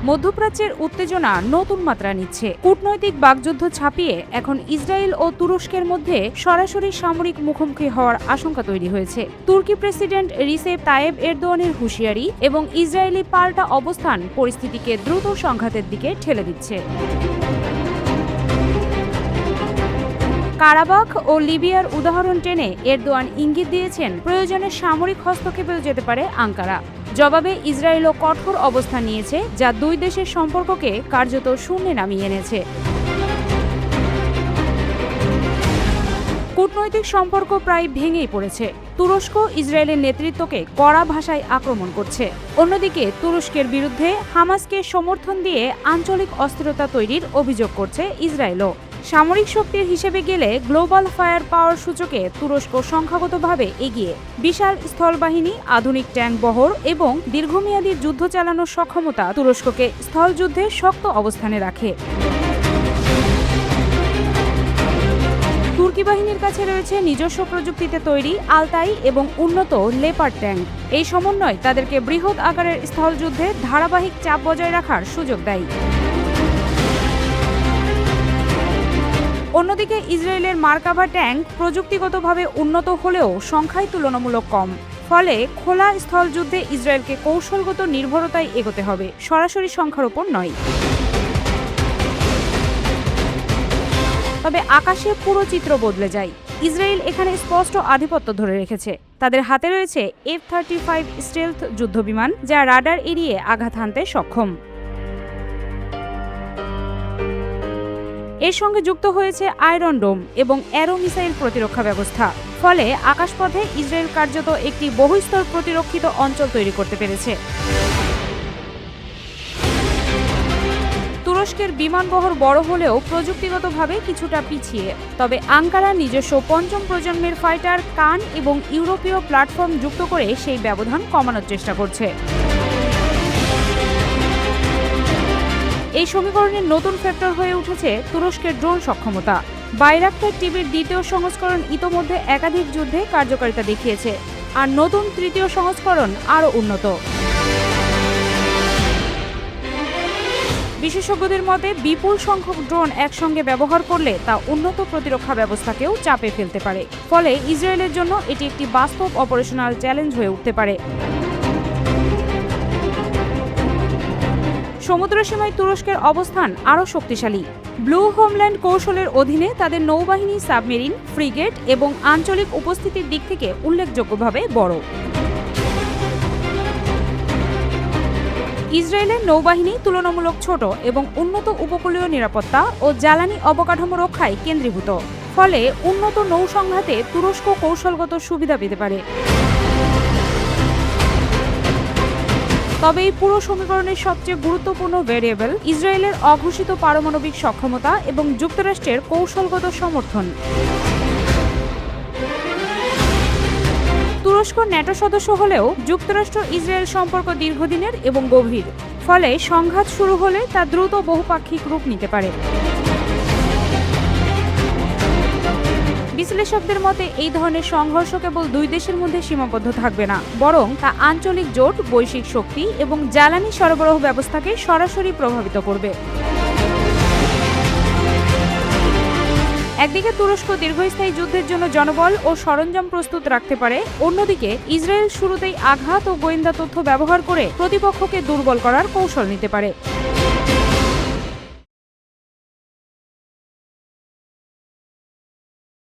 মধ্যপ্রাচ্যের উত্তেজনা নতুন মাত্রা নিচ্ছে। কূটনৈতিক বাগযুদ্ধ ছাপিয়ে এখন ইসরায়েল ও তুরস্কের মধ্যে সরাসরি সামরিক মুখোমুখি হওয়ার আশঙ্কা তৈরি হয়েছে। তুর্কি প্রেসিডেন্ট রিসেপ তাইয়েব এরদোয়ানের হুঁশিয়ারি এবং ইসরায়েলি পাল্টা অবস্থান পরিস্থিতিকে দ্রুত সংঘাতের দিকে ঠেলে দিচ্ছে। কারাবাখ ও লিবিয়ার উদাহরণ টেনে এরদোয়ান ইঙ্গিত দিয়েছেন প্রয়োজনে সামরিক হস্তক্ষেপেও যেতে পারে আঙ্কারা। জবাবে ইসরায়েলও কঠোর অবস্থান নিয়েছে, যা দুই দেশের সম্পর্ককে কার্যত শূন্যে নামিয়ে এনেছে। কূটনৈতিক সম্পর্ক প্রায় ভেঙেই পড়েছে। তুরস্ক ইসরায়েলের নেতৃত্বকে কড়া ভাষায় আক্রমণ করছে। অন্যদিকে তুরস্কের বিরুদ্ধে হামাসকে সমর্থন দিয়ে আঞ্চলিক অস্থিরতা তৈরির অভিযোগ করছে ইসরায়েলও। সামরিক শক্তির হিসেবে গেলে গ্লোবাল ফায়ার পাওয়ার সূচকে তুরস্ক সংখ্যাগতভাবে এগিয়ে। বিশাল স্থলবাহিনী, আধুনিক ট্যাঙ্ক বহর এবং দীর্ঘমেয়াদী যুদ্ধ চালানোর সক্ষমতা তুরস্ককে স্থলযুদ্ধে শক্ত অবস্থানে রাখে। তুর্কি বাহিনীর কাছে রয়েছে নিজস্ব প্রযুক্তিতে তৈরি আলতাই এবং উন্নত লেপার্ড ট্যাঙ্ক। এই সমন্বয় তাদেরকে বৃহৎ আকারের স্থলযুদ্ধে ধারাবাহিক চাপ বজায় রাখার সুযোগ দেয়। অন্যদিকে ইসরায়েলের মার্কাভা ট্যাঙ্ক প্রযুক্তিগতভাবে উন্নত হলেও সংখ্যায় তুলনামূলক কম। ফলে খোলা স্থলযুদ্ধে ইসরায়েলকে কৌশলগত নির্ভরতায় এগোতে হবে, সরাসরি সংখ্যার উপর নয়। তবে আকাশে পুরো চিত্র বদলে যায়। ইসরায়েল এখানে স্পষ্ট আধিপত্য ধরে রেখেছে। তাদের হাতে রয়েছে F-35 স্টেলথ যুদ্ধবিমান, যা রাডার এড়িয়ে আঘাত হানতে সক্ষম। এর সঙ্গে যুক্ত হয়েছে আয়রন ডোম এবং অ্যারো মিসাইল প্রতিরক্ষা ব্যবস্থা। ফলে আকাশপথে ইসরায়েল কার্যত একটি বহুস্তর প্রতিরক্ষিত অঞ্চল তৈরি করতে পেরেছে। তুরস্কের বিমানবহর বড় হলেও প্রযুক্তিগতভাবে কিছুটা পিছিয়ে। তবে আঙ্কারা নিজস্ব পঞ্চম প্রজন্মের ফাইটার কান এবং ইউরোপীয় প্ল্যাটফর্ম যুক্ত করে সেই ব্যবধান কমানোর চেষ্টা করছে। এই সমীকরণের নতুন ফ্যাক্টর হয়ে উঠেছে তুরস্কের ড্রোন সক্ষমতা। বাইরাক্টার টিভির দ্বিতীয় সংস্করণ ইতোমধ্যে একাধিক যুদ্ধে কার্যকারিতা দেখিয়েছে, আর নতুন তৃতীয় সংস্করণ আরও উন্নত। বিশেষজ্ঞদের মতে বিপুল সংখ্যক ড্রোন একসঙ্গে ব্যবহার করলে তা উন্নত প্রতিরক্ষা ব্যবস্থাকেও চাপে ফেলতে পারে। ফলে ইসরায়েলের জন্য এটি একটি বাস্তব অপারেশনাল চ্যালেঞ্জ হয়ে উঠতে পারে। সমুদ্রসীমায় তুরস্কের অবস্থান আরও শক্তিশালী। ব্লু হোমল্যান্ড কৌশলের অধীনে তাদের নৌবাহিনী সাবমেরিন, ফ্রিগেট এবং আঞ্চলিক উপস্থিতির দিক থেকে উল্লেখযোগ্যভাবে বড়। ইসরায়েলের নৌবাহিনী তুলনামূলক ছোট এবং উন্নত উপকূলীয় নিরাপত্তা ও জ্বালানি অবকাঠামো রক্ষায় কেন্দ্রীভূত। ফলে উন্নত নৌ সংঘাতে তুরস্ক কৌশলগত সুবিধা পেতে পারে। তবে এই পুরো সমীকরণের সবচেয়ে গুরুত্বপূর্ণ ভেরিয়েবল ইসরায়েলের অঘোষিত পারমাণবিক সক্ষমতা এবং যুক্তরাষ্ট্রের কৌশলগত সমর্থন। তুরস্ক ন্যাটো সদস্য হলেও যুক্তরাষ্ট্র ইসরায়েল সম্পর্ক দীর্ঘদিনের এবং গভীর। ফলে সংঘাত শুরু হলে তা দ্রুত বহুপাক্ষিক রূপ নিতে পারে। বিশ্লেষকদের মতে এই ধরনের সংঘর্ষ কেবল দুই দেশের মধ্যে সীমাবদ্ধ থাকবে না, বরং তা আঞ্চলিক জোট, বৈশ্বিক শক্তি এবং জ্বালানি সরবরাহ ব্যবস্থাকে সরাসরি প্রভাবিত করবে। একদিকে তুরস্ক দীর্ঘস্থায়ী যুদ্ধের জন্য জনবল ও সরঞ্জাম প্রস্তুত রাখতে পারে, অন্যদিকে ইসরায়েল শুরুতেই আঘাত ও গোয়েন্দা তথ্য ব্যবহার করে প্রতিপক্ষকে দুর্বল করার কৌশল নিতে পারে।